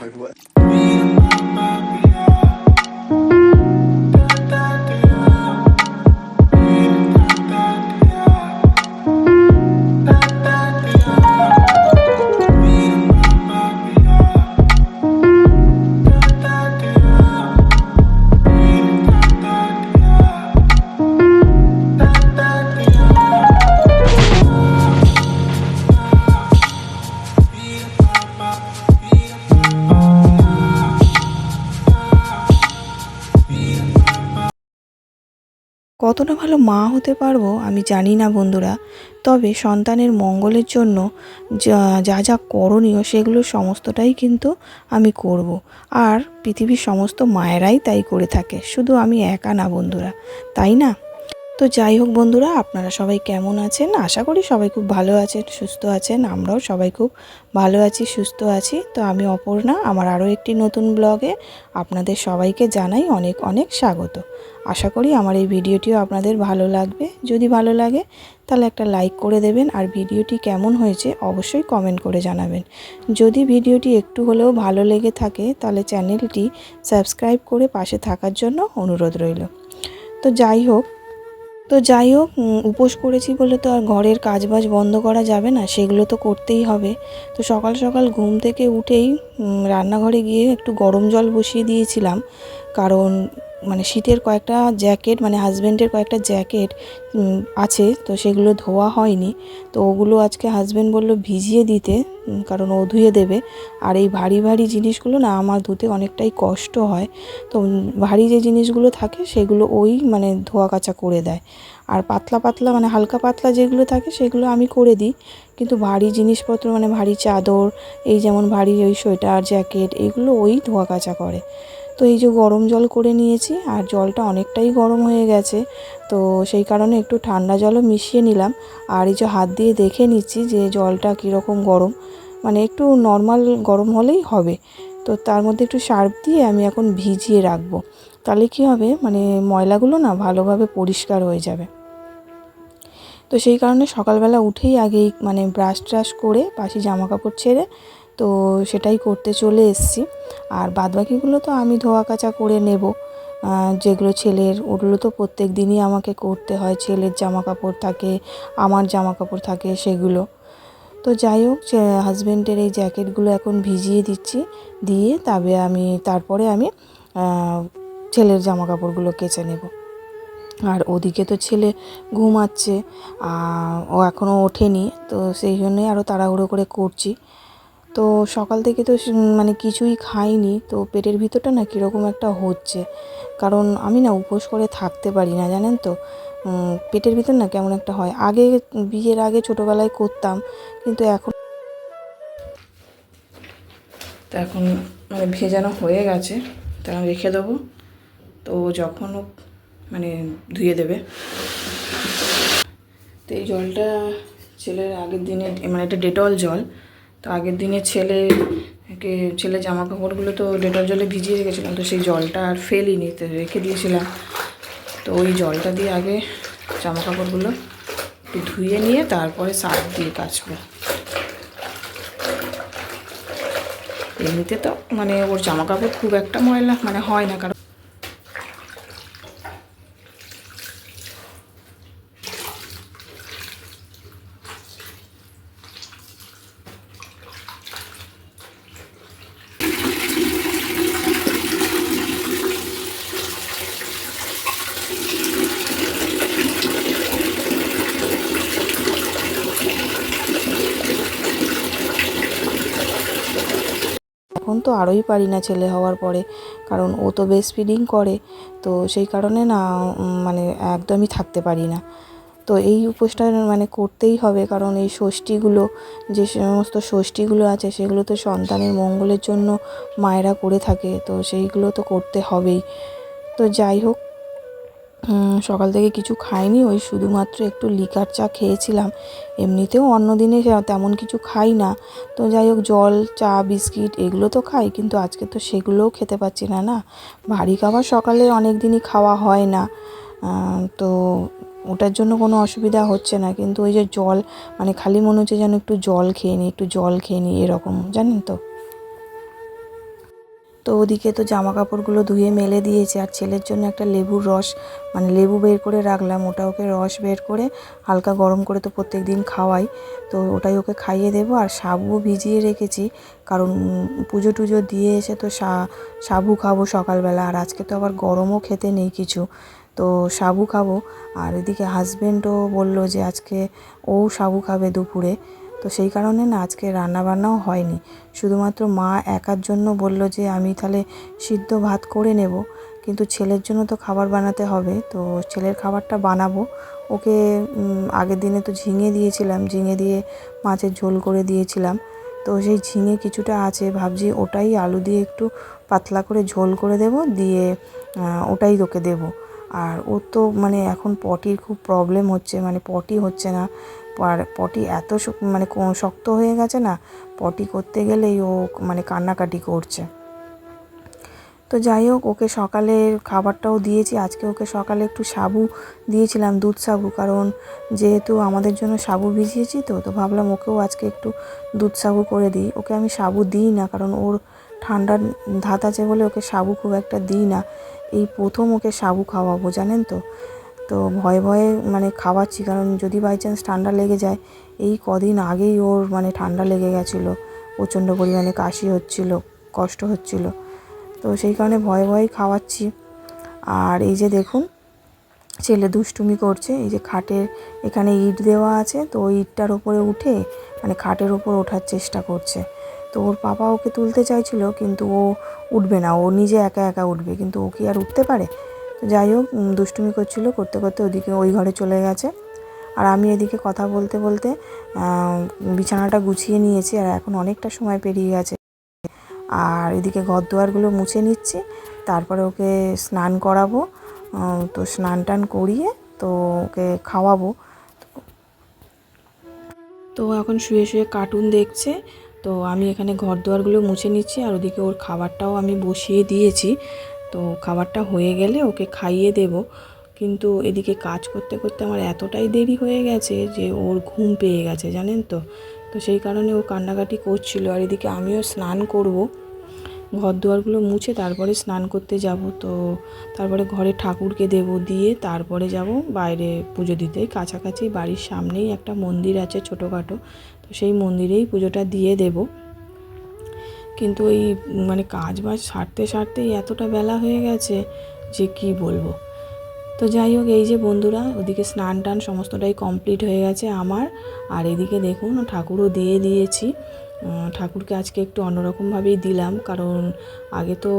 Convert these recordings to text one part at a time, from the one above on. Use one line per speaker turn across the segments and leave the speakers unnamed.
Like what?
কতটা ভালো মা হতে পারবো আমি জানি না বন্ধুরা, তবে সন্তানের মঙ্গলের জন্য যা যা যা করণীয় সেগুলো সমস্তটাই কিন্তু আমি করব। আর পৃথিবীর সমস্ত মায়েরাই তাই করে থাকে, শুধু আমি একা না বন্ধুরা, তাই না? তো যাই হোক বন্ধুরা, আপনারা সবাই কেমন আছেন? আশা করি সবাই খুব ভালো আছেন, সুস্থ আছেন। আমরাও সবাই খুব ভালো আছি, সুস্থ আছি। তো আমি অপর্ণা, আমার আরও একটি নতুন ব্লগে আপনাদের সবাইকে জানাই অনেক অনেক স্বাগত। আশা করি আমার এই ভিডিওটিও আপনাদের ভালো লাগবে। যদি ভালো লাগে তাহলে একটা লাইক করে দেবেন, আর ভিডিওটি কেমন হয়েছে অবশ্যই কমেন্ট করে জানাবেন। যদি ভিডিওটি একটু হলেও ভালো লেগে থাকে তাহলে চ্যানেলটি সাবস্ক্রাইব করে পাশে থাকার জন্য অনুরোধ রইল। তো যাই হোক উপোস করেছি বলে তো আর ঘরের কাজবাজ বন্ধ করা যাবে না, সেগুলো তো করতেই হবে। তো সকাল সকাল ঘুম থেকে উঠেই রান্নাঘরে গিয়ে একটু গরম জল বসিয়ে দিয়েছিলাম, কারণ মানে শীতের কয়েকটা জ্যাকেট, মানে হাজব্যান্ডের কয়েকটা জ্যাকেট আছে, তো সেগুলো ধোয়া হয়নি। তো ওগুলো আজকে হাজব্যান্ড বলল ভিজিয়ে দিতে, কারণ ও ধুয়ে দেবে। আর এই ভারী ভারী জিনিসগুলো না আমার ধুতে অনেকটাই কষ্ট হয়। তো ভারী যে জিনিসগুলো থাকে সেগুলো ওই মানে ধোয়া কাচা করে দেয়। আর পাতলা পাতলা মানে হালকা পাতলা যেগুলো থাকে সেগুলো আমি করে দিই, কিন্তু ভারী জিনিসপত্র মানে ভারী চাদর, এই যেমন ভারী ওই সোয়েটার জ্যাকেট, এগুলো ওই ধোয়া কাচা করে। তো এই যে গরম জল করে নিয়েছি, আর জলটা অনেকটাই গরম হয়ে গেছে, তো সেই কারণে একটু ঠান্ডা জলও মিশিয়ে নিলাম। আর এই যে হাত দিয়ে দেখে নিচ্ছি যে জলটা কীরকম গরম, মানে একটু নর্মাল গরম হলেই হবে। তো তার মধ্যে একটু সার্ফ দিয়ে আমি এখন ভিজিয়ে রাখবো, তাহলে কী হবে মানে ময়লাগুলো না ভালোভাবে পরিষ্কার হয়ে যাবে। তো সেই কারণে সকালবেলা উঠেই আগেই মানে ব্রাশ ট্রাশ করে বাসি জামা কাপড় ছেড়ে তো সেটাই করতে চলে এসেছি। আর বাদবাকিগুলো তো আমি ধোয়া কাচা করে নেব, যেগুলো ছেলের, ওগুলো তো প্রত্যেক দিনই আমাকে করতে হয়। ছেলের জামা কাপড় থাকে, আমার জামা কাপড় থাকে, সেগুলো। তো যাই হোক, হাজব্যান্ডের এই জ্যাকেটগুলো এখন ভিজিয়ে দিচ্ছি, দিয়ে তারপরে আমি ছেলের জামা কাপড়গুলো কেচে নেব। আর ওদিকে তো ছেলে ঘুমাচ্ছে, ও এখনও ওঠেনি, তো সেই জন্যই আরও তাড়াহুড়ো করে করছি। তো সকাল থেকে তো মানে কিছুই খাইনি, তো পেটের ভিতরটা না কীরকম একটা হচ্ছে, কারণ আমি না উপোস করে থাকতে পারি না, জানেন তো। পেটের ভিতর না কেমন একটা হয়। আগে বিয়ের আগে ছোটোবেলায় করতাম, কিন্তু এখন মানে ভেজানো হয়ে গেছে, তা রেখে দেবো। তো যখন মানে ধুয়ে দেবে। তো এই জলটা ছেলের আগের দিনে, মানে এটা ডেটল জল, তো আগের দিনে ছেলে জামা কাপড়গুলো তো ডেটল জলে ভিজিয়ে রেখেছিলাম, তো সেই জলটা আর ফেলিনি, তো রেখে দিয়েছিলাম। তো ওই জলটা দিয়ে আগে জামা কাপড়গুলো একটু ধুয়ে নিয়ে তারপরে সার্ফ দিয়ে কাচবো। এমনিতে তো মানে ওর জামা কাপড় খুব একটা ময়লা মানে হয় না, কারণ এখন তো আরোই পারি না ছেলে হওয়ার পরে, কারণ ও তো ব্রেস্ট ফিডিং করে, তো সেই কারণে না মানে একদমই থাকতে পারি না। তো এই উপোসটা মানে করতেই হবে, কারণ এই ষষ্ঠীগুলো, যে সমস্ত ষষ্ঠীগুলো আছে সেগুলো তো সন্তানের মঙ্গলের জন্য মায়েরা করে থাকে, তো সেইগুলো তো করতে হবেই। তো যাই হোক, সকাল থেকে কিছু খাইনি, ওই শুধুমাত্র একটু লিকার চা খেয়েছিলাম। এমনিতেও অন্য দিনে তেমন কিছু খাই না। তো যাই হোক, জল, চা, বিস্কিট এগুলো তো খাই, কিন্তু আজকে তো সেগুলোও খেতে পাচ্ছি না। না, ভারী খাবার সকালে অনেক দিনই খাওয়া হয় না, তো ওটার জন্য কোনো অসুবিধা হচ্ছে না। কিন্তু ওই যে জল, মানে খালি মনে হচ্ছে যেন একটু জল খেয়ে নিই, একটু জল খেয়ে নিই, এরকম, জানেন তো। তো ওদিকে তো জামা কাপড়গুলো ধুয়ে মেলে দিয়েছে, আর ছেলের জন্য একটা লেবুর রস মানে লেবু বের করে রাখলাম, ওটা ওকে রস বের করে হালকা গরম করে তো প্রত্যেক দিন খাওয়াই, তো ওটাই ওকে খাইয়ে দেবো। আর সাবুও ভিজিয়ে রেখেছি, কারণ পুজো টুজো দিয়ে এসে তো সাবু খাবো সকালবেলা, আর আজকে তো আবার গরমও খেতে নেই কিছু, তো সাবু খাবো। আর এদিকে হাজব্যান্ডও বললো যে আজকে ও সাবু খাবে দুপুরে, তো সেই কারণে না আজকে রান্নাবান্নাও হয়নি, শুধুমাত্র মা একার জন্য বলল যে আমি তাহলে সিদ্ধ ভাত করে নেব, কিন্তু ছেলের জন্য তো খাবার বানাতে হবে, তো ছেলের খাবারটা বানাবো। ওকে আগের দিনে তো ঝিঙে দিয়েছিলাম, ঝিঙে দিয়ে মাছের ঝোল করে দিয়েছিলাম, তো সেই ঝিঙে কিছুটা আছে, ভাবছি ওটাই আলু দিয়ে একটু পাতলা করে ঝোল করে দেব, দিয়ে ওটাই তোকে দেবো। আর ওর তো মানে এখন পটির খুব প্রবলেম হচ্ছে, মানে পটি হচ্ছে না, আর পটি এত মানে শক্ত হয়ে গেছে না, পটি করতে গেলেই ও মানে কান্নাকাটি করছে। তো যাই হোক, ওকে সকালে খাবারটাও দিয়েছি, আজকে ওকে সকালে একটু সাবু দিয়েছিলাম, দুধ সাবু, কারণ যেহেতু আমাদের জন্য সাবু ভিজিয়েছি তো ভাবলাম ওকেও আজকে একটু দুধ সাবু করে দিই। ওকে আমি সাবু দিই না, কারণ ওর ঠান্ডার ধাত আছে বলে ওকে সাবু খুব একটা দিই না, এই প্রথম ওকে সাবু খাওয়াবো জানেন তো। তো ভয়ে ভয়ে মানে খাওয়াচ্ছি, কারণ যদি বাই চান্স ঠান্ডা লেগে যায়, এই কদিন আগেই ওর মানে ঠান্ডা লেগে গেছিলো, প্রচণ্ড পরিমাণে কাশি হচ্ছিল, কষ্ট হচ্ছিল, তো সেই কারণে ভয়ে ভয়েই খাওয়াচ্ছি। আর এই যে দেখুন ছেলে দুষ্টুমি করছে, এই যে খাটের এখানে ইট দেওয়া আছে, তো ওই ইটটার ওপরে উঠে মানে খাটের ওপর ওঠার চেষ্টা করছে, তো ওর পাপা ওকে তুলতে চাইছিল, কিন্তু ও উঠবে না, ও নিজে একা একা উঠবে, কিন্তু ও কি আর উঠতে পারে। তো যাই হোক, দুষ্টুমি করছিল, করতে করতে ওদিকে ওই ঘরে চলে গেছে, আর আমি এদিকে কথা বলতে বলতে বিছানাটা গুছিয়ে নিয়েছি, আর এখন অনেকটা সময় পেরিয়ে গেছে, আর এদিকে ঘর দুয়ারগুলো মুছে নিচ্ছি, তারপরে ওকে স্নান করাবো, তো স্নান টান করিয়ে তো ওকে খাওয়াবো। তো এখন শুয়ে শুয়ে কার্টুন দেখছে, তো আমি এখানে ঘর দুয়ারগুলো মুছে নিচ্ছি, আর ওদিকে ওর খাবারটাও আমি বসিয়ে দিয়েছি, তো খাবারটা হয়ে গেলে ওকে খাইয়ে দেব। কিন্তু এদিকে কাজ করতে করতে আমার এতটাই দেরি হয়ে গেছে যে ওর ঘুম পেয়ে গেছে জানেন তো, তো সেই কারণে ও কান্নাকাটি করছিল, আর এদিকে আমিও স্নান করব, ঘর দুয়ারগুলো মুছে তারপরে স্নান করতে যাব, তো তারপরে ঘরে ঠাকুরকে দেব, দিয়ে তারপরে যাব বাইরে পুজো দিতে। কাছাকাছি বাড়ির সামনেই একটা মন্দির আছে ছোটোখাটো, তো সেই মন্দিরেই পুজোটা দিয়ে দেব। কিন্তু এই মানে কাজ বাজ সারতে সারতেই এতটা বেলা হয়ে গেছে যে কি বলবো। তো যাই হোক, এই যে বন্ধুরা, ওদিকে স্নান টান সমস্তটাই কমপ্লিট হয়ে গেছে আমার, আর এদিকে দেখুন ঠাকুরও দিয়ে দিয়েছি। ঠাকুরকে আজকে একটু অন্যরকমভাবেই দিলাম, কারণ আগে তো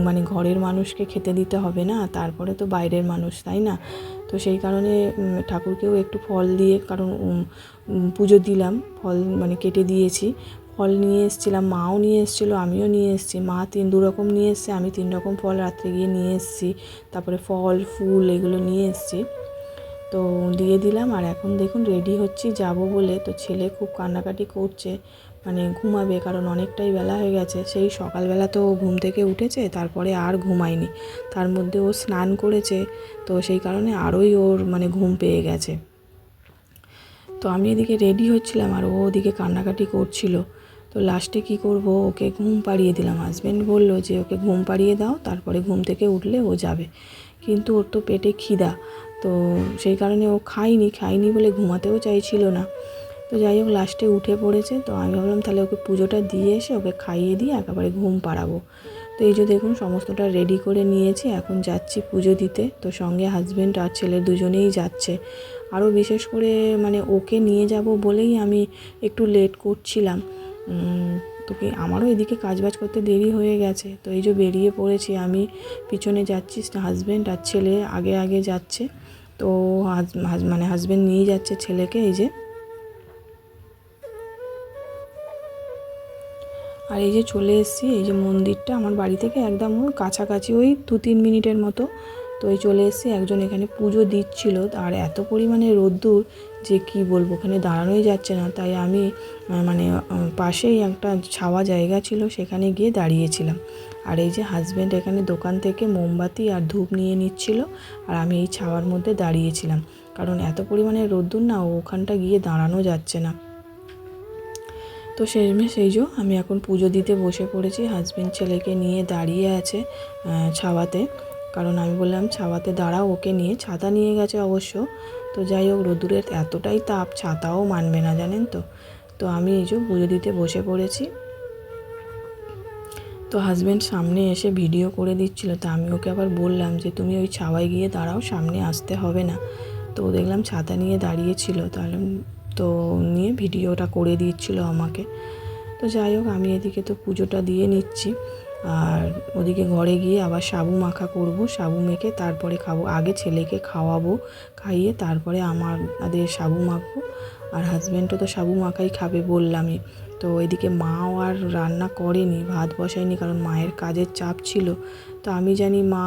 মানে ঘরের মানুষকে খেতে দিতে হবে না, তারপরে তো বাইরের মানুষ, তাই না। তো সেই কারণে ঠাকুরকেও একটু ফল দিয়ে, কারণ পুজো দিলাম, ফল মানে কেটে দিয়েছি, ফল নিয়ে এসেছিলাম, মাও নিয়ে এসেছিলো, আমিও নিয়ে এসেছি, মা দু রকম নিয়ে এসছে, আমি 3 রকম ফল রাত্রে গিয়ে নিয়ে এসেছি, তারপরে ফল ফুল এগুলো নিয়ে এসেছি, তো দিয়ে দিলাম। আর এখন দেখুন রেডি হচ্ছি যাব বলে, তো ছেলে খুব কান্নাকাটি করছে, মানে ঘুমাবে, কারণ অনেকটাই বেলা হয়ে গেছে, সেই সকালবেলা তো ঘুম থেকে উঠেছে, তারপরে আর ঘুমায়নি, তার মধ্যে ও স্নান করেছে, তো সেই কারণে আরোই ওর মানে ঘুম পেয়ে গেছে। তো আমি এদিকে রেডি হচ্ছিলাম, আর ও ওদিকে কান্নাকাটি করছিল, তো লাস্টে কি করব, ওকে ঘুম পাড়িয়ে দিলাম। হাজব্যান্ড বলল যে ওকে ঘুম পাড়িয়ে দাও, তারপরে ঘুম থেকে উঠলে ও যাবে, কিন্তু ওর তো পেটে খিদা, তো সেই কারণে ও খাইনি বলে ঘুমাতেও চাইছিল না। তো যাই হোক, লাস্টে উঠে পড়েছে, তো আমি ভাবলাম তাহলে ওকে পুজোটা দিয়ে এসে ওকে খাইয়ে দিয়ে একেবারে ঘুম পাড়াবো। তো এই যে দেখুন সমস্তটা রেডি করে নিয়েছি, এখন যাচ্ছি পুজো দিতে, তো সঙ্গে হাজব্যান্ড আর ছেলে দুজনেই যাচ্ছে। আরও বিশেষ করে মানে ওকে নিয়ে যাব বলেই আমি একটু লেট করছিলাম, তোকে আমারও এদিকে কাজবাজ করতে দেরি হয়ে গেছে, তো এই যে বেরিয়ে পড়েছি, আমি পিছনে যাচ্ছি, হাজব্যান্ড আর ছেলে আগে আগে যাচ্ছে, তো মানে হাজব্যান্ড নিয়ে যাচ্ছে ছেলেকে। এই যে আর এই যে চলে এসেছি, এই যে মন্দিরটা আমার বাড়ি থেকে একদম কাছাকাছি, ওই 2-3 মিনিটের মতো, তো এই চলে এসেছি। একজন এখানে পুজো দিচ্ছিল, আর এত পরিমাণে রোদ্দুর যে কি বলবো, ওখানে দাঁড়ানোই যাচ্ছে না, তাই আমি মানে পাশেই একটা ছাওয়া জায়গা ছিল, সেখানে গিয়ে দাঁড়িয়েছিলাম। আর এই যে হাজব্যান্ড এখানে দোকান থেকে মোমবাতি আর ধূপ নিয়ে নিচ্ছিল, আর আমি এই ছাওয়ার মধ্যে দাঁড়িয়েছিলাম, কারণ এত পরিমাণে রোদ্দুর না, ওখানটা গিয়ে দাঁড়ানো যাচ্ছে না। তো সেই আমি এখন পুজো দিতে বসে পড়েছি। হাজবেন্ড ছেলেকে নিয়ে দাঁড়িয়ে আছে ছাওয়াতে, কারণ আমি বললাম ছাওয়াতে দাঁড়াও ওকে নিয়ে। ছাতা নিয়ে গেছে অবশ্য। তো যাই হোক, রোদ্দুরের এতটাই তাপ, ছাতাও মানবে না, জানেন তো। তো আমি পুজো দিতে বসে পড়েছি। তো হাজব্যান্ড সামনে এসে ভিডিও করে দিচ্ছিল, তা আমি ওকে আবার বললাম যে তুমি ওই ছাওয়ায় গিয়ে দাঁড়াও, সামনে আসতে হবে না। তো দেখলাম ছাতা নিয়ে দাঁড়িয়েছিল, তাহলে তো নিয়ে ভিডিওটা করে দিচ্ছিল আমাকে। তো যাই হোক, আমি এদিকে তো পুজোটা দিয়ে নিচ্ছি, আর ওদিকে ঘরে গিয়ে আবার সাবু মাখা করব। সাবু মেখে তারপরে খাবো। আগে ছেলেকে খাওয়াবো, খাইয়ে তারপরে আমাদের সাবু মাখবো। আর হাজব্যান্ডও তো সাবু মাখাই খাবে বললামই। তো এদিকে মাও আর রান্না করেনি, ভাত বসায়নি, কারণ মায়ের কাজের চাপ ছিল। তো আমি জানি মা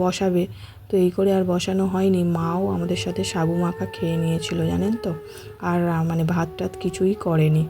বসাবে, তো এই করে আর বসানো হয়নি। মাও আমাদের সাথে সাবু মাখা খেয়ে নিয়েছিল, জানেন তো। আর মানে ভাত টাত কিছুই করেনি।